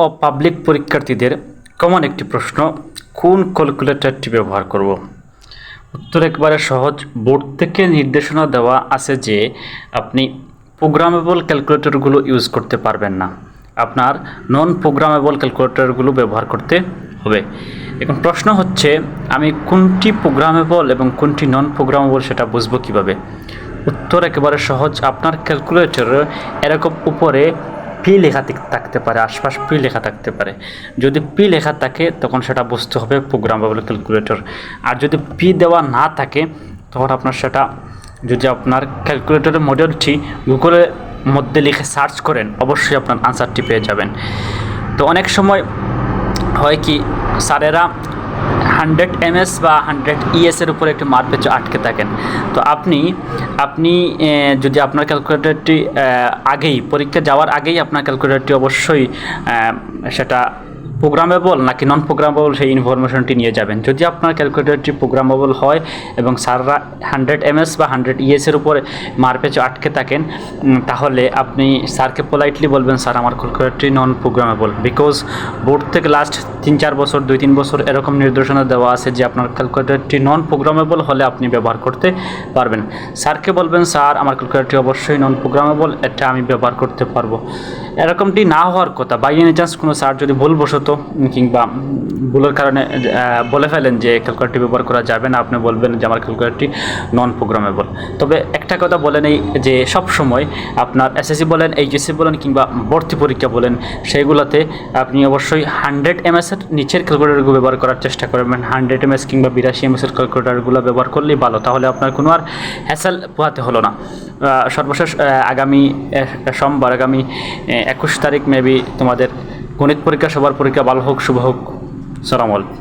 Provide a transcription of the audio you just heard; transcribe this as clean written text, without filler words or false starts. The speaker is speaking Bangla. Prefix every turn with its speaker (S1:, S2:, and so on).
S1: ও পাবলিক পরীক্ষার্থীদের কমন একটি প্রশ্ন, কোন ক্যালকুলেটরটি ব্যবহার করব? উত্তর একবারে সহজ। বোর্ড থেকে নির্দেশনা দেওয়া আছে যে আপনি প্রোগ্রামেবল ক্যালকুলেটরগুলো ইউজ করতে পারবেন না, আপনার নন প্রোগ্রামেবল ক্যালকুলেটরগুলো ব্যবহার করতে হবে। এখন প্রশ্ন হচ্ছে, আমি কোনটি প্রোগ্রামেবল এবং কোনটি নন প্রোগ্রামেবল সেটা বুঝবো কিভাবে? উত্তর একেবারে সহজ। আপনার ক্যালকুলেটর এরকম উপরে পি লেখা থাকতে পারে, আশপাশ পি লেখা থাকতে পারে। যদি পি লেখা থাকে তখন সেটা বুঝতে হবে প্রোগ্রামেবল ক্যালকুলেটর। আর যদি পি দেওয়া না থাকে তখন আপনার সেটা, যদি আপনার ক্যালকুলেটরের মডেলটি গুগলের মধ্যে লিখে সার্চ করেন, অবশ্যই আপনার আনসারটি পেয়ে যাবেন। তো অনেক সময় হয় কি, স্যারেরা 100 ms বা 100 ES এর উপরে একটি মার পেঁচে আটকে থাকেন। তো আপনি যদি আপনার ক্যালকুলেটরটি আগেই, পরীক্ষা যাওয়ার আগেই আপনার ক্যালকুলেটরটি অবশ্যই সেটা প্রোগ্রামেবল নাকি নন প্রোগ্রামেবল সেই ইনফরমেশনটি নিয়ে যাবেন। যদি আপনার ক্যালকুলেটরটি প্রোগ্রামেবল হয় এবং স্যাররা 100 ms বা 100 ES এর উপরে মার পেঁচে আটকে থাকেন, তাহলে আপনি স্যারকে পোলাইটলি বলবেন, স্যার আমার ক্যালকুলেটরটি নন প্রোগ্রামেবল। বিকজ বোর্ড থেকে লাস্ট 3-4 বছর, 2-3 বছর এরকম নির্দেশনা দেওয়া আছে যে আপনার ক্যালকুলেটরটি নন প্রোগ্রামেবল হলে আপনি ব্যবহার করতে পারবেন। স্যারকে বলবেন, স্যার আমার ক্যালকুলেটরটি অবশ্যই নন প্রোগ্রামেবল, এটা আমি ব্যবহার করতে পারবো। এরকমটি না হওয়ার কথা। বাই এনি চান্স কোনো স্যার যদি ভুলবশত কিংবা ভুলের কারণে বলে ফেলেন যে ক্যালকুলেটরটি ব্যবহার করা যাবে না, আপনি বলবেন যে আমার ক্যালকুলেটরটি নন প্রোগ্রামেবল। তবে একটা কথা বলে নেই যে সব সময় আপনার এসএসসি বলেন, এইচএসসি বলেন কিংবা ভর্তি পরীক্ষা বলেন, সেইগুলোতে আপনি অবশ্যই 100 ms এর নিচের ক্যালকুলেটরগুলো ব্যবহার করার চেষ্টা করবেন। 100 ms কিংবা 82 ms এর ক্যালকুলেটরগুলো ব্যবহার করলেই ভালো, তাহলে আপনার কোনো আর হ্যাসেল পোহাতে হলো না। সর্বশেষ আগামী সোমবার, আগামী 21 তারিখ মেবি তোমাদের গণিত পরীক্ষা, সবার পরীক্ষা ভালো হোক, শুভ হোক। সালাম আলাইকুম।